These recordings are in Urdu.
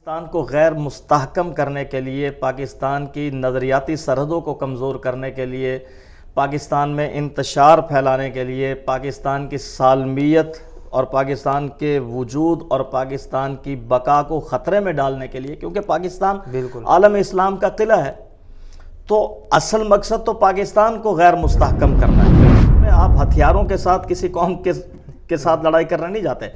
پاکستان کو غیر مستحکم کرنے کے لیے، پاکستان کی نظریاتی سرحدوں کو کمزور کرنے کے لیے، پاکستان میں انتشار پھیلانے کے لیے، پاکستان کی سالمیت اور پاکستان کے وجود اور پاکستان کی بقا کو خطرے میں ڈالنے کے لیے، کیونکہ پاکستان عالم اسلام کا قلعہ ہے، تو اصل مقصد تو پاکستان کو غیر مستحکم کرنا ہے۔ آپ ہتھیاروں کے ساتھ کسی قوم کے ساتھ لڑائی کرنے نہیں جاتے۔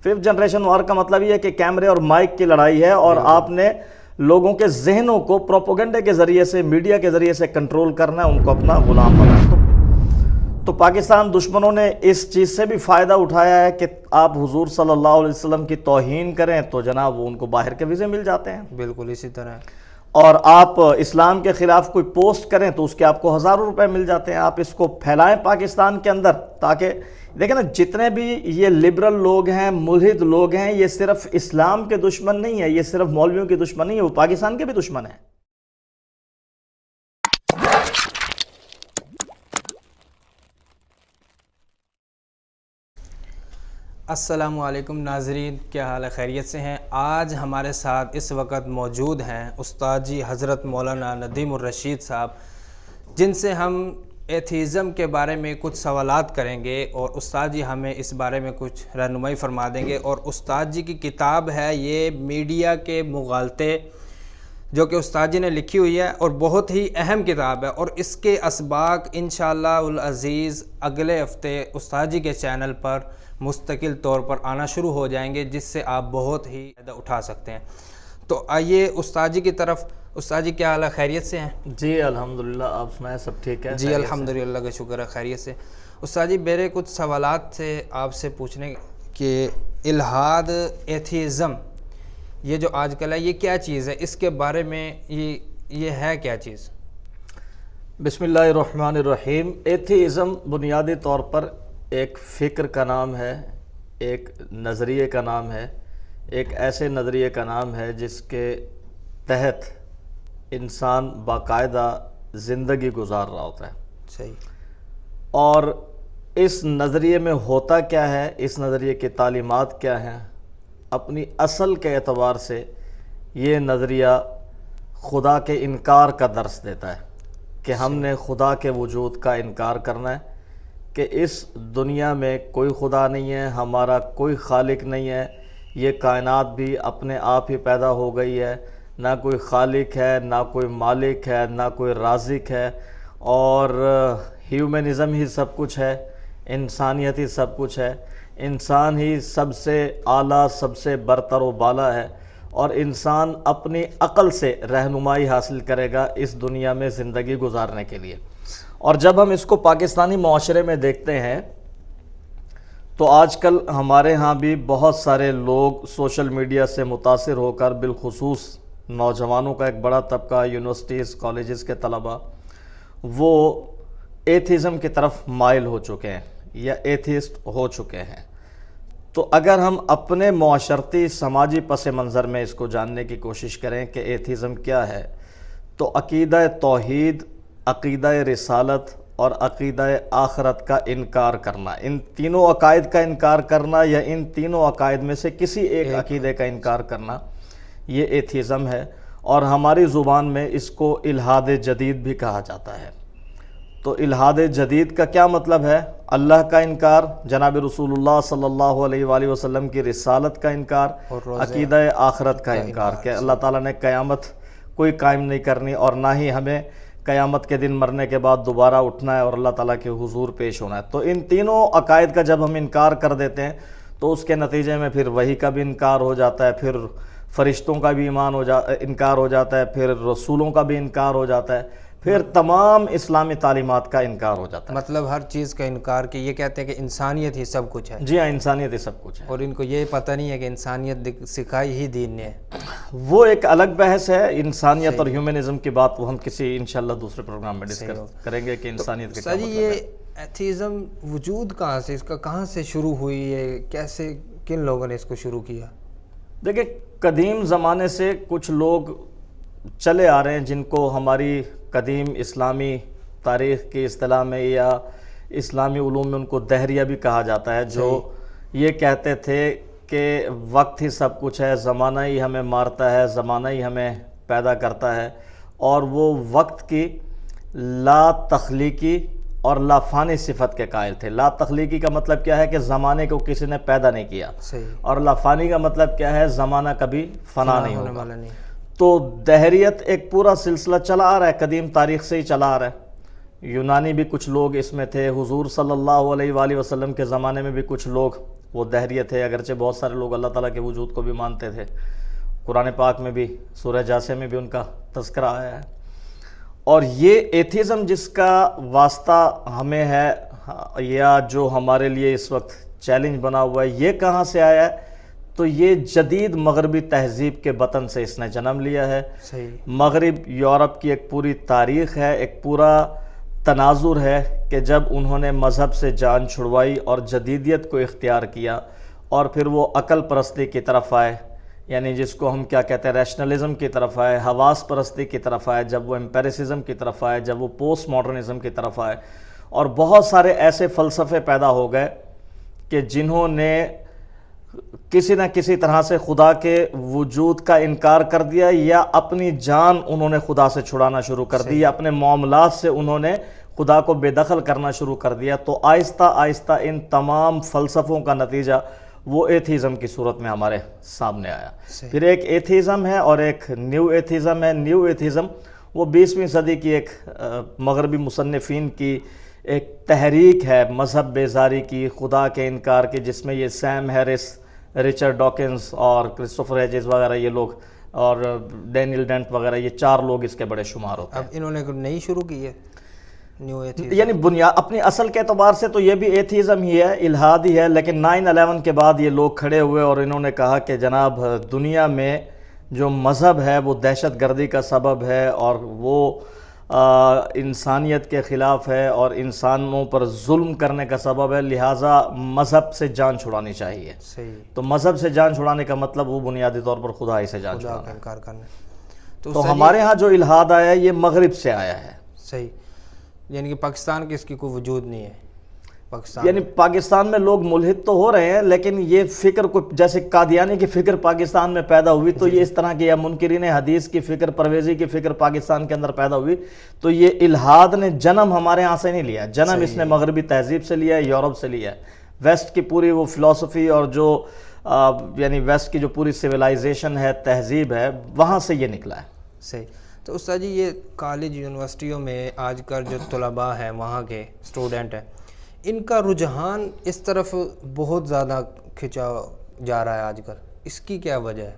5th جنریشن وار کا مطلب یہ ہے کہ کیمرے اور مائک کی لڑائی ہے، اور آپ نے لوگوں کے ذہنوں کو پروپیگنڈے کے ذریعے سے، میڈیا کے ذریعے سے کنٹرول کرنا ہے، ان کو اپنا غلام بنانا۔ تو پاکستان دشمنوں نے اس چیز سے بھی فائدہ اٹھایا ہے کہ آپ حضور صلی اللہ علیہ وسلم کی توہین کریں تو جناب وہ ان کو باہر کے ویزے مل جاتے ہیں۔ بالکل اسی طرح، اور آپ اسلام کے خلاف کوئی پوسٹ کریں تو اس کے آپ کو ہزاروں روپے مل جاتے ہیں۔ آپ اس کو پھیلائیں پاکستان کے اندر، تاکہ دیکھیں نا، جتنے بھی یہ لبرل لوگ ہیں، ملحد لوگ ہیں، یہ صرف اسلام کے دشمن نہیں ہیں، یہ صرف مولویوں کے دشمن نہیں ہیں، وہ پاکستان کے بھی دشمن ہیں۔ السلام علیکم ناظرین، کیا حال ہے؟ خیریت سے ہیں؟ آج ہمارے ساتھ اس وقت موجود ہیں استاد جی حضرت مولانا ندیم الرشید صاحب، جن سے ہم ایتھیزم کے بارے میں کچھ سوالات کریں گے، اور استاد جی ہمیں اس بارے میں کچھ رہنمائی فرما دیں گے۔ اور استاد جی کی کتاب ہے یہ میڈیا کے مغالطے، جو کہ استاد جی نے لکھی ہوئی ہے، اور بہت ہی اہم کتاب ہے، اور اس کے اسباق انشاءاللہ العزیز اگلے ہفتے استاد جی کے چینل پر مستقل طور پر آنا شروع ہو جائیں گے، جس سے آپ بہت ہی فائدہ اٹھا سکتے ہیں۔ تو آئیے استاد جی کی طرف۔ استاد جی کیا حال ہے؟ خیریت سے ہیں؟ جی الحمدللہ، آپ سنائیں، سب ٹھیک ہے؟ جی الحمدللہ کا شکر ہے، خیریت سے۔ استاد جی میرے کچھ سوالات تھے آپ سے پوچھنے کہ الحاد، ایتھیزم، یہ جو آج کل ہے، یہ کیا چیز ہے؟ اس کے بارے میں یہ ہے کیا چیز؟ بسم اللہ الرحمن الرحیم۔ ایتھیزم بنیادی طور پر ایک فکر کا نام ہے، ایک نظریے کا نام ہے، ایک ایسے نظریے کا نام ہے جس کے تحت انسان باقاعدہ زندگی گزار رہا ہوتا ہے۔ صحیح۔ اور اس نظریے میں ہوتا کیا ہے، اس نظریے کی تعلیمات کیا ہیں؟ اپنی اصل کے اعتبار سے یہ نظریہ خدا کے انکار کا درس دیتا ہے، کہ ہم نے خدا کے وجود کا انکار کرنا ہے، کہ اس دنیا میں کوئی خدا نہیں ہے، ہمارا کوئی خالق نہیں ہے، یہ کائنات بھی اپنے آپ ہی پیدا ہو گئی ہے، نہ کوئی خالق ہے، نہ کوئی مالک ہے، نہ کوئی رازق ہے، اور ہیومنزم ہی سب کچھ ہے، انسانیت ہی سب کچھ ہے، انسان ہی سب سے اعلیٰ، سب سے برتر و بالا ہے، اور انسان اپنی عقل سے رہنمائی حاصل کرے گا اس دنیا میں زندگی گزارنے کے لیے۔ اور جب ہم اس کو پاکستانی معاشرے میں دیکھتے ہیں تو آج کل ہمارے ہاں بھی بہت سارے لوگ سوشل میڈیا سے متاثر ہو کر، بالخصوص نوجوانوں کا ایک بڑا طبقہ، یونیورسٹیز، کالجز کے طلباء، وہ ایتھیزم کی طرف مائل ہو چکے ہیں یا ایتھیسٹ ہو چکے ہیں۔ تو اگر ہم اپنے معاشرتی سماجی پس منظر میں اس کو جاننے کی کوشش کریں کہ ایتھیزم کیا ہے، تو عقیدہ توحید، عقیدہ رسالت اور عقیدہ آخرت کا انکار کرنا، ان تینوں عقائد کا انکار کرنا، یا ان تینوں عقائد میں سے کسی ایک عقیدے کا انکار کرنا، یہ ایتھیزم ہے۔ اور ہماری زبان میں اس کو الحاد جدید بھی کہا جاتا ہے۔ تو الحاد جدید کا کیا مطلب ہے؟ اللہ کا انکار، جناب رسول اللہ صلی اللہ علیہ وآلہ وسلم کی رسالت کا انکار، عقیدہ آخرت کا انکار، کہ اللہ تعالیٰ نے قیامت کوئی قائم نہیں کرنی، اور نہ ہی ہمیں قیامت کے دن مرنے کے بعد دوبارہ اٹھنا ہے اور اللہ تعالیٰ کے حضور پیش ہونا ہے۔ تو ان تینوں عقائد کا جب ہم انکار کر دیتے ہیں تو اس کے نتیجے میں پھر وحی کا بھی انکار ہو جاتا ہے، پھر فرشتوں کا بھی انکار ہو جاتا ہے، پھر رسولوں کا بھی انکار ہو جاتا ہے، پھر تمام اسلامی تعلیمات کا انکار ہو جاتا ہے۔ مطلب ہر چیز کا انکار، کہ یہ کہتے ہیں کہ انسانیت ہی سب کچھ ہے۔ جی ہاں، انسانیت ہی سب کچھ ہے، اور ان کو یہ پتہ نہیں ہے کہ انسانیت سکھائی ہی دین نے ہے۔ وہ ایک الگ بحث ہے، انسانیت اور ہیومنزم کی بات وہ ہم کسی انشاءاللہ دوسرے پروگرام میں ڈسکس کریں گے کہ انسانیت کا کیا مطلب ہے۔ یہ ایتھیزم وجود کہاں سے، اس کا کہاں سے شروع ہوئی ہے؟ کیسے، کن لوگوں نے اس کو شروع کیا؟ دیکھیں، قدیم زمانے سے کچھ لوگ چلے آ رہے ہیں جن کو ہماری قدیم اسلامی تاریخ کی اصطلاح میں یا اسلامی علوم میں ان کو دہریہ بھی کہا جاتا ہے، جو یہ کہتے تھے کہ وقت ہی سب کچھ ہے، زمانہ ہی ہمیں مارتا ہے، زمانہ ہی ہمیں پیدا کرتا ہے، اور وہ وقت کی لا تخلیقی اور لا فانی صفت کے قائل تھے۔ لا تخلیقی کا مطلب کیا ہے کہ زمانے کو کسی نے پیدا نہیں کیا، صحیح، اور لا فانی کا مطلب کیا ہے، زمانہ کبھی فنا نہیں ہونے ہوگا۔ والا نہیں۔ تو دہریت ایک پورا سلسلہ چلا آ رہا ہے، قدیم تاریخ سے ہی چلا آ رہا ہے۔ یونانی بھی کچھ لوگ اس میں تھے، حضور صلی اللہ علیہ وآلہ وسلم کے زمانے میں بھی کچھ لوگ وہ دہریت تھے، اگرچہ بہت سارے لوگ اللہ تعالیٰ کے وجود کو بھی مانتے تھے۔ قرآن پاک میں بھی سورہ جاثیہ میں بھی ان کا تذکرہ آیا ہے۔ اور یہ ایتھیزم جس کا واسطہ ہمیں ہے، یا جو ہمارے لیے اس وقت چیلنج بنا ہوا ہے، یہ کہاں سے آیا ہے؟ تو یہ جدید مغربی تہذیب کے بطن سے اس نے جنم لیا ہے۔ صحیح، مغرب یورپ کی ایک پوری تاریخ ہے، ایک پورا تناظر ہے کہ جب انہوں نے مذہب سے جان چھڑوائی اور جدیدیت کو اختیار کیا، اور پھر وہ عقل پرستی کی طرف آئے، یعنی جس کو ہم کیا کہتے ہیں، ریشنلزم کی طرف آئے، حواس پرستی کی طرف آئے، جب وہ امپیریسزم کی طرف آئے، جب وہ پوسٹ ماڈرنزم کی طرف آئے، اور بہت سارے ایسے فلسفے پیدا ہو گئے کہ جنہوں نے کسی نہ کسی طرح سے خدا کے وجود کا انکار کر دیا، یا اپنی جان انہوں نے خدا سے چھڑانا شروع کر دی، یا اپنے معاملات سے انہوں نے خدا کو بے دخل کرنا شروع کر دیا۔ تو آہستہ آہستہ ان تمام فلسفوں کا نتیجہ وہ ایتھیزم کی صورت میں ہمارے سامنے آیا۔ پھر ایک ایتھیزم ہے اور ایک نیو ایتھیزم ہے۔ نیو ایتھیزم وہ 20ویں صدی کی ایک مغربی مصنفین کی ایک تحریک ہے، مذہب بیزاری کی، خدا کے انکار کی، جس میں یہ سیم ہیرس، رچرڈ ڈاکنز اور کرسٹوفر ہیجز وغیرہ یہ لوگ، اور ڈینیل ڈینٹ وغیرہ، یہ 4 لوگ اس کے بڑے شمار ہوتے ہیں۔ اب انہوں نے نئی شروع کی ہے نیو ایتھیزم، یعنی بنیاد اپنی اصل کے اعتبار سے تو یہ بھی ایتھیزم ہی ہے، الحاد ہی ہے، لیکن 9/11 کے بعد یہ لوگ کھڑے ہوئے اور انہوں نے کہا کہ جناب دنیا میں جو مذہب ہے وہ دہشت گردی کا سبب ہے، اور وہ انسانیت کے خلاف ہے، اور انسانوں پر ظلم کرنے کا سبب ہے، لہٰذا مذہب سے جان چھڑانی چاہیے۔ صحیح، تو مذہب سے جان چھڑانے کا مطلب وہ بنیادی طور پر خدا ہی سے جان خدا چھڑانا کا ہے۔ انکار کرنا۔ تو ہمارے ہاں جو الحاد آیا ہے یہ مغرب سے آیا ہے۔ صحیح، یعنی کہ پاکستان کی اس کی کوئی وجود نہیں ہے پاکستان، یعنی پاکستان میں لوگ ملحد تو ہو رہے ہیں، لیکن یہ فکر کو جیسے قادیانی کی فکر پاکستان میں پیدا ہوئی، تو یہ اس طرح کی، یا منکرین حدیث کی فکر، پرویزی کی فکر پاکستان کے اندر پیدا ہوئی، تو یہ الحاد نے جنم ہمارے ہاں سے نہیں لیا، جنم اس نے مغربی تہذیب سے لیا ہے، یورپ سے لیا ہے۔ ویسٹ کی پوری وہ فلسفی اور جو یعنی ویسٹ کی جو پوری سویلائزیشن ہے، تہذیب ہے، وہاں سے یہ نکلا ہے۔ صحیح۔ تو استاد جی، یہ کالج یونیورسٹیوں میں آج کل جو طلباء ہیں، وہاں کے اسٹوڈنٹ ہیں، ان کا رجحان اس طرف بہت زیادہ کھنچا جا رہا ہے آج کل، اس کی کیا وجہ ہے؟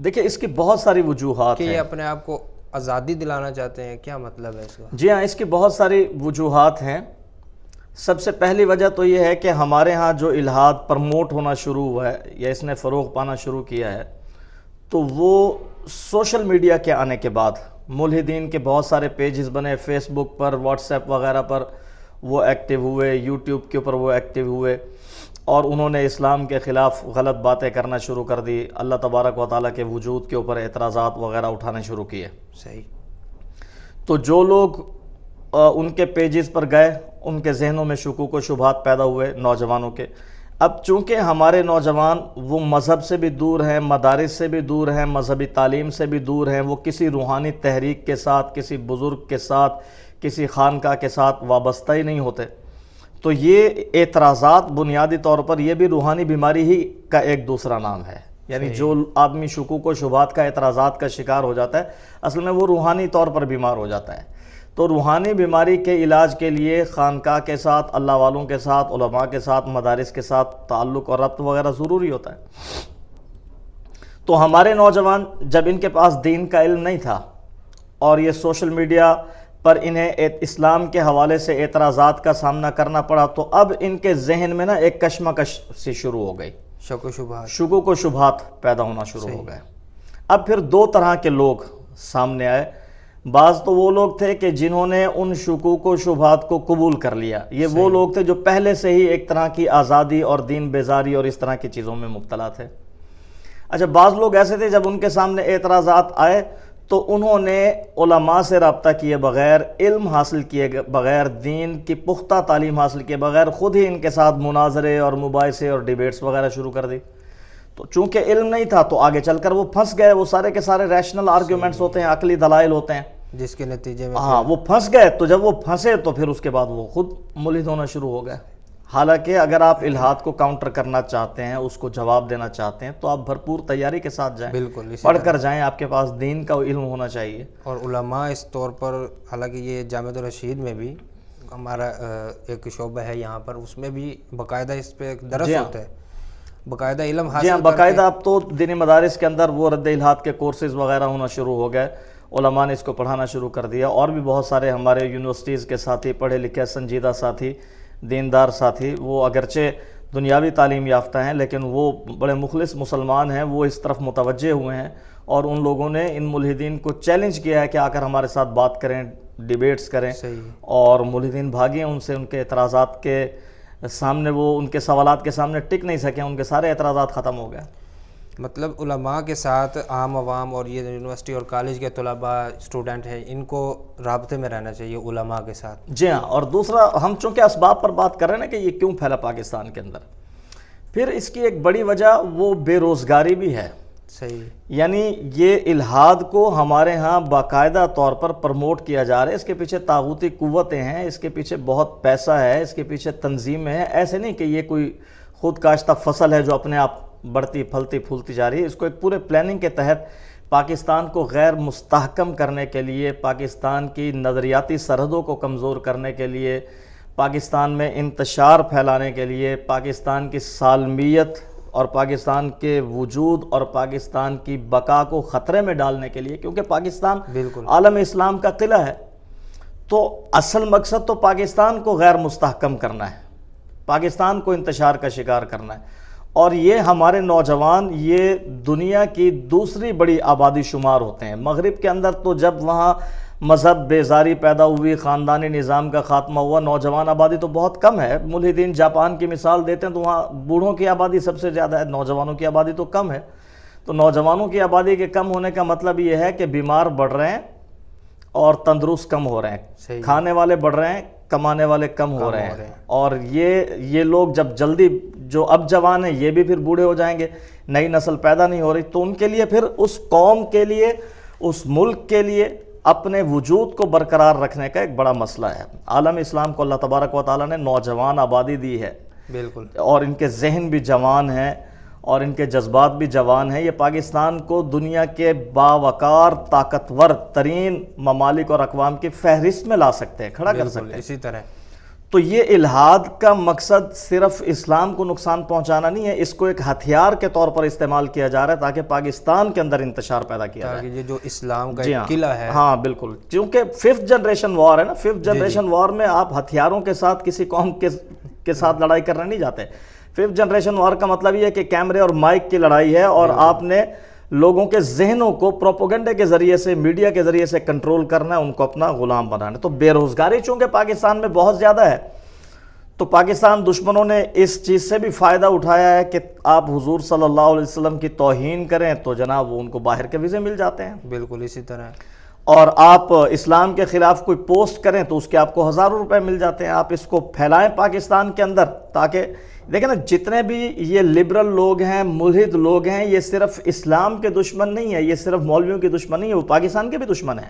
دیکھیں اس کی بہت ساری وجوہات کہ ہیں۔ یہ اپنے آپ کو آزادی دلانا چاہتے ہیں، کیا مطلب ہے اس کا؟ جی ہاں، اس کی بہت ساری وجوہات ہیں۔ سب سے پہلی وجہ تو یہ ہے کہ ہمارے ہاں جو الحاد پرموٹ ہونا شروع ہوا ہے، یا اس نے فروغ پانا شروع کیا ہے، تو وہ سوشل میڈیا کے آنے کے بعد ملحدین کے بہت سارے پیجز بنے، فیس بک پر، واٹس ایپ وغیرہ پر وہ ایکٹیو ہوئے، یوٹیوب کے اوپر وہ ایکٹیو ہوئے، اور انہوں نے اسلام کے خلاف غلط باتیں کرنا شروع کر دی، اللہ تبارک و تعالیٰ کے وجود کے اوپر اعتراضات وغیرہ اٹھانے شروع کیے۔ صحیح۔ تو جو لوگ ان کے پیجز پر گئے، ان کے ذہنوں میں شکوک و شبہات پیدا ہوئے نوجوانوں کے۔ اب چونکہ ہمارے نوجوان وہ مذہب سے بھی دور ہیں، مدارس سے بھی دور ہیں، مذہبی تعلیم سے بھی دور ہیں، وہ کسی روحانی تحریک کے ساتھ، کسی بزرگ کے ساتھ، کسی خانقاہ کے ساتھ وابستہ ہی نہیں ہوتے، تو یہ اعتراضات بنیادی طور پر یہ بھی روحانی بیماری ہی کا ایک دوسرا نام ہے۔ یعنی جو آدمی شکوک و شبہات کا، اعتراضات کا شکار ہو جاتا ہے، اصل میں وہ روحانی طور پر بیمار ہو جاتا ہے۔ تو روحانی بیماری کے علاج کے لیے خانقاہ کے ساتھ، اللہ والوں کے ساتھ، علماء کے ساتھ، مدارس کے ساتھ تعلق اور ربط وغیرہ ضروری ہوتا ہے۔ تو ہمارے نوجوان جب ان کے پاس دین کا علم نہیں تھا، اور یہ سوشل میڈیا پر انہیں اسلام کے حوالے سے اعتراضات کا سامنا کرنا پڑا، تو اب ان کے ذہن میں نا ایک کشمکش سی شروع ہو گئی، شک و شبہات، شکوک و شبہات پیدا ہونا شروع ہو گئے۔ اب پھر 2 طرح کے لوگ سامنے آئے۔ بعض تو وہ لوگ تھے کہ جنہوں نے ان شکوک و شبہات کو قبول کر لیا، یہ وہ لوگ تھے جو پہلے سے ہی ایک طرح کی آزادی اور دین بیزاری اور اس طرح کی چیزوں میں مبتلا تھے۔ اچھا، بعض لوگ ایسے تھے جب ان کے سامنے اعتراضات آئے تو انہوں نے علماء سے رابطہ کیے بغیر، علم حاصل کیے بغیر، دین کی پختہ تعلیم حاصل کیے بغیر خود ہی ان کے ساتھ مناظرے اور مباحثے اور ڈیبیٹس وغیرہ شروع کر دی. تو چونکہ علم نہیں تھا تو آگے چل کر وہ پھنس گئے. وہ سارے کے سارے ریشنل آرگیومنٹس ہوتے ہیں، عقلی دلائل ہوتے ہیں، جس کے نتیجے میں ہاں وہ پھنس گئے. تو جب وہ پھنسے تو پھر اس کے بعد وہ خود ملحد ہونا شروع ہو گئے. حالانکہ اگر آپ الحاد کو کاؤنٹر کرنا چاہتے ہیں، اس کو جواب دینا چاہتے ہیں، تو آپ بھرپور تیاری کے ساتھ جائیں، بالکل پڑھ کر جائیں. آپ کے پاس دین کا علم ہونا چاہیے. اور علماء اس طور پر، حالانکہ یہ جامعۃ الرشید میں بھی ہمارا ایک شعبہ ہے یہاں پر، اس میں بھی باقاعدہ اس پہ ایک درس ہوتا ہے، باقاعدہ علم حاصل. جی ہاں، باقاعدہ اب تو دینی مدارس کے اندر وہ رد الحاد کے کورسز وغیرہ ہونا شروع ہو گئے. علماء نے اس کو پڑھانا شروع کر دیا. اور بھی بہت سارے ہمارے یونیورسٹیز کے ساتھی، پڑھے لکھے سنجیدہ ساتھی، دیندار ساتھی، وہ اگرچہ دنیاوی تعلیم یافتہ ہیں لیکن وہ بڑے مخلص مسلمان ہیں، وہ اس طرف متوجہ ہوئے ہیں. اور ان لوگوں نے ان ملحدین کو چیلنج کیا ہے کہ آ کر ہمارے ساتھ بات کریں، ڈیبیٹس کریں. اور ملحدین بھاگیں ان سے، ان کے اعتراضات کے سامنے، وہ ان کے سوالات کے سامنے ٹک نہیں سکیں، ان کے سارے اعتراضات ختم ہو گئے. مطلب علماء کے ساتھ عام عوام اور یہ یونیورسٹی اور کالج کے طلباء، اسٹوڈنٹ ہیں، ان کو رابطے میں رہنا چاہیے علماء کے ساتھ. جی ہاں. اور دوسرا، ہم چونکہ اسباب پر بات کر رہے ہیں نا کہ یہ کیوں پھیلا پاکستان کے اندر، پھر اس کی ایک بڑی وجہ وہ بے روزگاری بھی ہے. صحیح. یعنی یہ الحاد کو ہمارے ہاں باقاعدہ طور پر پروموٹ کیا جا رہا ہے. اس کے پیچھے طاغوتی قوتیں ہیں، اس کے پیچھے بہت پیسہ ہے، اس کے پیچھے تنظیمیں ہیں. ایسے نہیں کہ یہ کوئی خود کاشتہ فصل ہے جو اپنے آپ بڑھتی پھلتی پھولتی جا رہی ہے. اس کو ایک پورے پلاننگ کے تحت پاکستان کو غیر مستحکم کرنے کے لیے، پاکستان کی نظریاتی سرحدوں کو کمزور کرنے کے لیے، پاکستان میں انتشار پھیلانے کے لیے، پاکستان کی سالمیت اور پاکستان کے وجود اور پاکستان کی بقا کو خطرے میں ڈالنے کے لیے، کیونکہ پاکستان بالکل عالم اسلام کا قلعہ ہے. تو اصل مقصد تو پاکستان کو غیر مستحکم کرنا ہے، پاکستان کو انتشار کا شکار کرنا ہے. اور یہ ہمارے نوجوان یہ دنیا کی دوسری بڑی آبادی شمار ہوتے ہیں. مغرب کے اندر تو جب وہاں مذہب بیزاری پیدا ہوئی، خاندانی نظام کا خاتمہ ہوا، نوجوان آبادی تو بہت کم ہے. ملحدین جاپان کی مثال دیتے ہیں تو وہاں بوڑھوں کی آبادی سب سے زیادہ ہے، نوجوانوں کی آبادی تو کم ہے. تو نوجوانوں کی آبادی کے کم ہونے کا مطلب یہ ہے کہ بیمار بڑھ رہے ہیں اور تندرست کم ہو رہے ہیں. کھانے والے بڑھ رہے ہیں، کمانے والے کم ہو رہے ہیں. اور یہ لوگ جب جلدی، جو اب جوان ہیں یہ بھی پھر بوڑھے ہو جائیں گے، نئی نسل پیدا نہیں ہو رہی. تو ان کے لیے پھر اس قوم کے لیے، اس ملک کے لیے اپنے وجود کو برقرار رکھنے کا ایک بڑا مسئلہ ہے. عالم اسلام کو اللہ تبارک و تعالیٰ نے نوجوان آبادی دی ہے، بالکل، اور ان کے ذہن بھی جوان ہیں اور ان کے جذبات بھی جوان ہیں. یہ پاکستان کو دنیا کے باوقار طاقتور ترین ممالک اور اقوام کی فہرست میں لا سکتے ہیں، کھڑا کر سکتے ہیں. اسی طرح تو یہ الحاد کا مقصد صرف اسلام کو نقصان پہنچانا نہیں ہے، اس کو ایک ہتھیار کے طور پر استعمال کیا جا رہا ہے تاکہ پاکستان کے اندر انتشار پیدا کیا جائے. تاکہ یہ جو اسلام کا ایک قلعہ ہے، ہاں بالکل، کیونکہ 5th جنریشن وار ہے نا. 5th جنریشن وار میں آپ ہتھیاروں کے ساتھ کسی قوم کے ساتھ لڑائی کرنے نہیں جاتے. 5th جنریشن وار کا مطلب یہ ہے کہ کیمرے اور مائک کی لڑائی ہے، اور آپ نے لوگوں کے ذہنوں کو پروپیگنڈے کے ذریعے سے، میڈیا کے ذریعے سے کنٹرول کرنا ہے، ان کو اپنا غلام بنانا ہے. تو بے روزگاری چونکہ پاکستان میں بہت زیادہ ہے، تو پاکستان دشمنوں نے اس چیز سے بھی فائدہ اٹھایا ہے کہ آپ حضور صلی اللہ علیہ وسلم کی توہین کریں تو جناب وہ ان کو باہر کے ویزے مل جاتے ہیں. بالکل اسی طرح. اور آپ اسلام کے خلاف کوئی پوسٹ کریں تو اس کے آپ کو ہزاروں روپے مل جاتے ہیں. آپ اس کو پھیلائیں پاکستان کے اندر، تاکہ دیکھیں نا جتنے بھی یہ لبرل لوگ ہیں، ملحد لوگ ہیں، یہ صرف اسلام کے دشمن نہیں ہیں، یہ صرف مولویوں کے دشمن نہیں ہیں، وہ پاکستان کے بھی دشمن ہیں.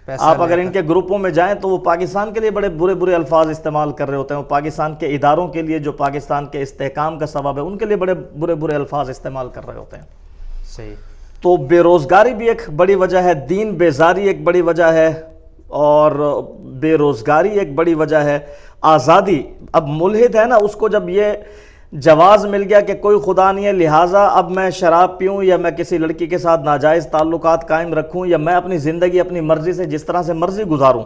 آپ اگر ان کے گروپوں میں جائیں تو وہ پاکستان کے لیے بڑے برے برے الفاظ استعمال کر رہے ہوتے ہیں. وہ پاکستان کے اداروں کے لیے جو پاکستان کے استحکام کا سبب ہے ان کے لیے بڑے برے برے الفاظ استعمال کر رہے ہوتے ہیں. صحیح. تو بے روزگاری بھی ایک بڑی وجہ ہے، دین بیزاری ایک بڑی وجہ ہے، اور بے روزگاری ایک بڑی وجہ ہے. آزادی، اب ملحد ہے نا، اس کو جب یہ جواز مل گیا کہ کوئی خدا نہیں ہے، لہٰذا اب میں شراب پیوں یا میں کسی لڑکی کے ساتھ ناجائز تعلقات قائم رکھوں یا میں اپنی زندگی اپنی مرضی سے جس طرح سے مرضی گزاروں،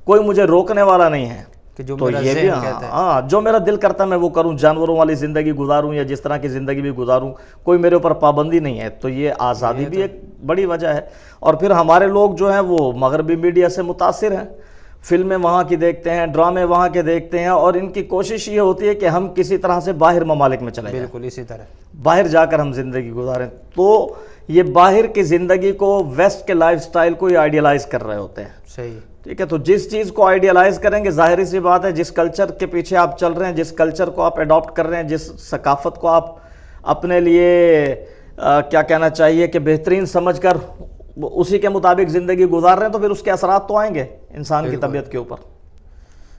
کوئی مجھے روکنے والا نہیں ہے. تو یہ بھی ہاں، جو میرا دل کرتا ہے میں وہ کروں، جانوروں والی زندگی گزاروں یا جس طرح کی زندگی بھی گزاروں، کوئی میرے اوپر پابندی نہیں ہے. تو یہ آزادی بھی ایک بڑی وجہ ہے. اور پھر ہمارے لوگ جو ہیں وہ مغربی میڈیا سے متاثر ہیں، فلمیں وہاں کی دیکھتے ہیں، ڈرامے وہاں کے دیکھتے ہیں، اور ان کی کوشش یہ ہوتی ہے کہ ہم کسی طرح سے باہر ممالک میں چلے جائیں، بالکل اسی طرح باہر جا کر ہم زندگی گزاریں. تو یہ باہر کی زندگی کو، ویسٹ کے لائف سٹائل کو یہ آئیڈیلائز کر رہے ہوتے ہیں. صحیح. ٹھیک ہے، تو جس چیز کو آئیڈیلائز کریں گے، ظاہری سی بات ہے جس کلچر کے پیچھے آپ چل رہے ہیں، جس کلچر کو آپ اڈاپٹ کر رہے ہیں، جس ثقافت کو آپ اپنے لیے کیا کہنا چاہیے کہ بہترین سمجھ کر اسی کے مطابق زندگی گزار رہے ہیں، تو پھر اس کے اثرات تو آئیں گے انسان کی طبیعت کے اوپر.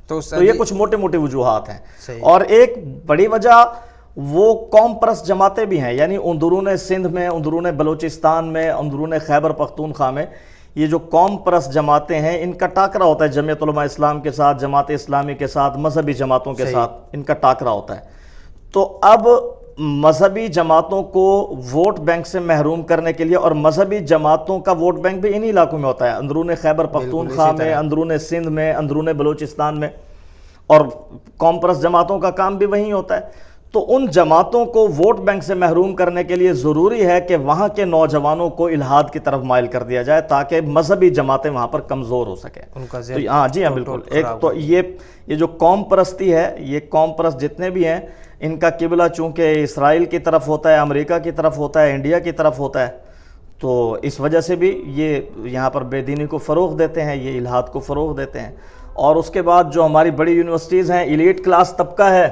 تو یہ کچھ موٹے موٹے وجوہات ہیں. صحیح. اور ایک بڑی وجہ وہ قوم پرست جماعتیں بھی ہیں، یعنی اندرون سندھ میں، اندرون بلوچستان میں، اندرون خیبر پختونخوا میں یہ جو قوم پرست جماعتیں ہیں، ان کا ٹاکرا ہوتا ہے جمعیت علماء اسلام کے ساتھ، جماعت اسلامی کے ساتھ، مذہبی جماعتوں کے ساتھ ان کا ٹاکرا ہوتا ہے. تو اب مذہبی جماعتوں کو ووٹ بینک سے محروم کرنے کے لیے، اور مذہبی جماعتوں کا ووٹ بینک بھی انہی علاقوں میں ہوتا ہے، اندرون خیبر پختونخوا میں، اندرون سندھ میں، اندرون بلوچستان میں، اور قوم پرست جماعتوں کا کام بھی وہیں ہوتا ہے. تو ان جماعتوں کو ووٹ بینک سے محروم کرنے کے لیے ضروری ہے کہ وہاں کے نوجوانوں کو الحاد کی طرف مائل کر دیا جائے تاکہ مذہبی جماعتیں وہاں پر کمزور ہو سکیں. جی ہاں بالکل. ایک تو یہ جو قوم پرستی ہے، یہ قوم پرست جتنے بھی ہیں، ان کا قبلہ چونکہ اسرائیل کی طرف ہوتا ہے، امریکہ کی طرف ہوتا ہے، انڈیا کی طرف ہوتا ہے، تو اس وجہ سے بھی یہ یہاں پر بے دینی کو فروغ دیتے ہیں، یہ الحاد کو فروغ دیتے ہیں. اور اس کے بعد جو ہماری بڑی یونیورسٹیز ہیں، ایلیٹ کلاس طبقہ ہے،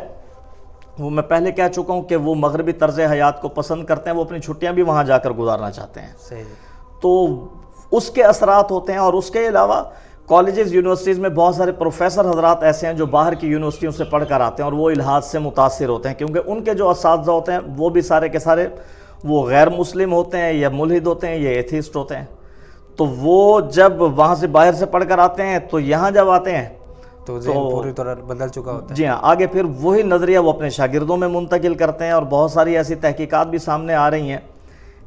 وہ میں پہلے کہہ چکا ہوں کہ وہ مغربی طرز حیات کو پسند کرتے ہیں، وہ اپنی چھٹیاں بھی وہاں جا کر گزارنا چاہتے ہیں. صحیح. تو اس کے اثرات ہوتے ہیں. اور اس کے علاوہ کالجز، یونیورسٹیز میں بہت سارے پروفیسر حضرات ایسے ہیں جو باہر کی یونیورسٹیوں سے پڑھ کر آتے ہیں اور وہ الحاد سے متاثر ہوتے ہیں، کیونکہ ان کے جو اساتذہ ہوتے ہیں وہ بھی سارے کے سارے وہ غیر مسلم ہوتے ہیں، یا ملحد ہوتے ہیں، یا ایتھیسٹ ہوتے ہیں. تو وہ جب وہاں سے باہر سے پڑھ کر آتے ہیں تو یہاں جب آتے ہیں تو ذہن پوری طرح بدل چکا ہوتا ہے. جی ہاں، آگے پھر وہی نظریہ وہ اپنے شاگردوں میں منتقل کرتے ہیں. اور بہت ساری ایسی تحقیقات بھی سامنے آ رہی ہیں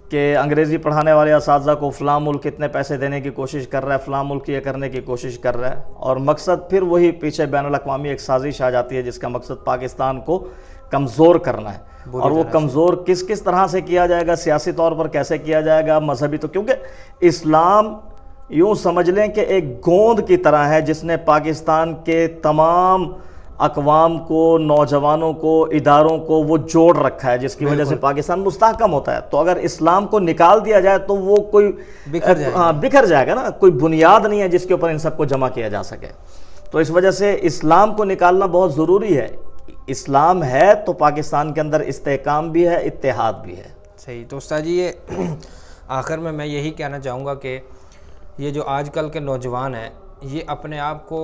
کہ انگریزی پڑھانے والے اساتذہ کو فلاں ملک اتنے پیسے دینے کی کوشش کر رہا ہے، فلاں ملک یہ کرنے کی کوشش کر رہا ہے، اور مقصد پھر وہی پیچھے بین الاقوامی ایک سازش آ جاتی ہے جس کا مقصد پاکستان کو کمزور کرنا ہے. اور وہ کمزور کس طرح سے کیا جائے گا، سیاسی طور پر کیسے کیا جائے گا، مذہبی، تو کیونکہ اسلام یوں سمجھ لیں کہ ایک گوند کی طرح ہے جس نے پاکستان کے تمام اقوام کو، نوجوانوں کو، اداروں کو وہ جوڑ رکھا ہے، جس کی وجہ سے پاکستان مستحکم ہوتا ہے. تو اگر اسلام کو نکال دیا جائے تو وہ کوئی بکھر جائے گا نا، کوئی بنیاد نہیں ہے جس کے اوپر ان سب کو جمع کیا جا سکے. تو اس وجہ سے اسلام کو نکالنا بہت ضروری ہے. اسلام ہے تو پاکستان کے اندر استحکام بھی ہے، اتحاد بھی ہے. صحیح. تو استاد جی، یہ آخر میں یہی کہنا چاہوں گا کہ یہ جو آج کل کے نوجوان ہیں، یہ اپنے آپ کو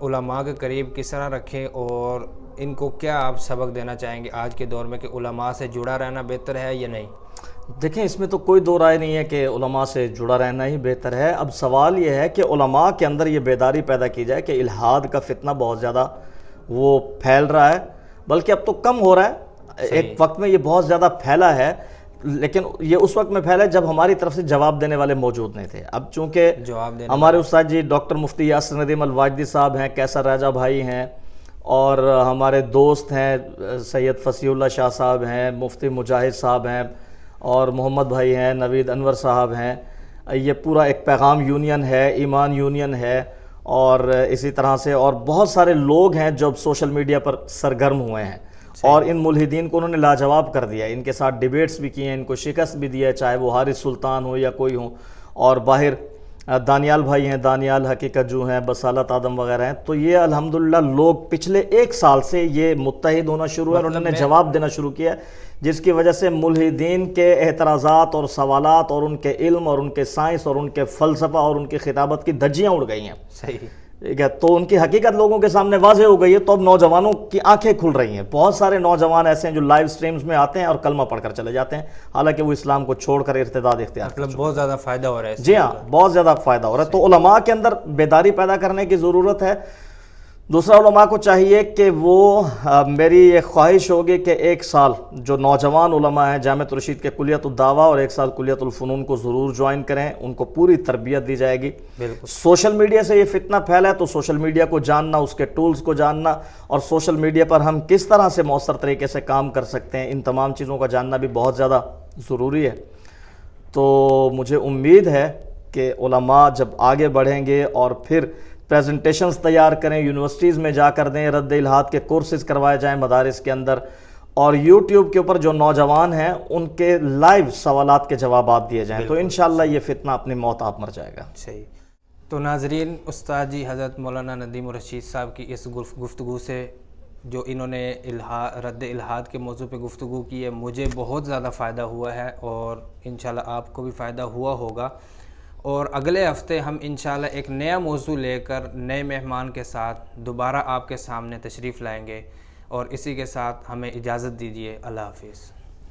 علماء کے قریب کس طرح رکھیں، اور ان کو کیا آپ سبق دینا چاہیں گے آج کے دور میں کہ علماء سے جڑا رہنا بہتر ہے یا نہیں؟ دیکھیں، اس میں تو کوئی دو رائے نہیں ہے کہ علماء سے جڑا رہنا ہی بہتر ہے. اب سوال یہ ہے کہ علماء کے اندر یہ بیداری پیدا کی جائے کہ الحاد کا فتنہ بہت زیادہ وہ پھیل رہا ہے، بلکہ اب تو کم ہو رہا ہے. ایک وقت میں یہ بہت زیادہ پھیلا ہے، لیکن یہ اس وقت میں پھیلا جب ہماری طرف سے جواب دینے والے موجود نہیں تھے. اب چونکہ ہمارے استاد جی ڈاکٹر مفتی یاسر ندیم الواجدی صاحب ہیں، کیسر راجہ بھائی ہیں، اور ہمارے دوست ہیں سید فصیح اللہ شاہ صاحب ہیں، مفتی مجاہد صاحب ہیں، اور محمد بھائی ہیں، نوید انور صاحب ہیں. یہ پورا ایک پیغام یونین ہے، ایمان یونین ہے، اور اسی طرح سے اور بہت سارے لوگ ہیں جو سوشل میڈیا پر سرگرم ہوئے ہیں، اور ان ملحدین کو انہوں نے لاجواب کر دیا. ان کے ساتھ ڈیبیٹس بھی کیے ہیں، ان کو شکست بھی دیا ہے، چاہے وہ حارث سلطان ہو یا کوئی ہو. اور باہر دانیال بھائی ہیں، دانیال حقیقت جو ہیں، بصالت آدم وغیرہ ہیں. تو یہ الحمدللہ لوگ پچھلے 1 سال سے یہ متحد ہونا شروع ہے اور انہوں نے جواب دینا شروع کیا، جس کی وجہ سے ملحدین کے اعتراضات اور سوالات اور ان کے علم اور ان کے سائنس اور ان کے فلسفہ اور ان کی خطابت کی دھجیاں اڑ گئی ہیں. صحیح. ٹھیک ہے، تو ان کی حقیقت لوگوں کے سامنے واضح ہو گئی ہے. تو اب نوجوانوں کی آنکھیں کھل رہی ہیں. بہت سارے نوجوان ایسے ہیں جو لائیو سٹریمز میں آتے ہیں اور کلمہ پڑھ کر چلے جاتے ہیں، حالانکہ وہ اسلام کو چھوڑ کر ارتداد اختیار کرتے ہیں. بہت زیادہ فائدہ ہو رہا ہے. جی ہاں، بہت زیادہ فائدہ ہو رہا ہے. تو علماء کے اندر بیداری پیدا کرنے کی ضرورت ہے. دوسرا، علماء کو چاہیے کہ وہ میری یہ خواہش ہوگی کہ 1 سال جو نوجوان علماء ہیں جامعۃ الرشید کے کلیت الدعوہ اور 1 سال کلیت الفنون کو ضرور جوائن کریں. ان کو پوری تربیت دی جائے گی. بالکل. سوشل میڈیا سے یہ فتنہ پھیلا ہے تو سوشل میڈیا کو جاننا، اس کے ٹولز کو جاننا، اور سوشل میڈیا پر ہم کس طرح سے مؤثر طریقے سے کام کر سکتے ہیں، ان تمام چیزوں کا جاننا بھی بہت زیادہ ضروری ہے. تو مجھے امید ہے کہ علماء جب آگے بڑھیں گے اور پھر پریزنٹیشنز تیار کریں، یونیورسٹیز میں جا کر دیں، رد الحاد کے کورسز کروائے جائیں مدارس کے اندر، اور یوٹیوب کے اوپر جو نوجوان ہیں ان کے لائیو سوالات کے جوابات دیے جائیں، تو انشاءاللہ یہ فتنہ اپنی موت آپ مر جائے گا۔ صحیح۔ تو ناظرین، استاد جی حضرت مولانا ندیم الرشید صاحب کی اس گفتگو سے جو انہوں نے رد الحاد کے موضوع پہ گفتگو کی ہے، مجھے بہت زیادہ فائدہ ہوا ہے اور انشاءاللہ آپ کو بھی فائدہ ہوا ہوگا۔ اور اگلے ہفتے ہم انشاءاللہ ایک نیا موضوع لے کر نئے مہمان کے ساتھ دوبارہ آپ کے سامنے تشریف لائیں گے، اور اسی کے ساتھ ہمیں اجازت دیجیے۔ اللہ حافظ۔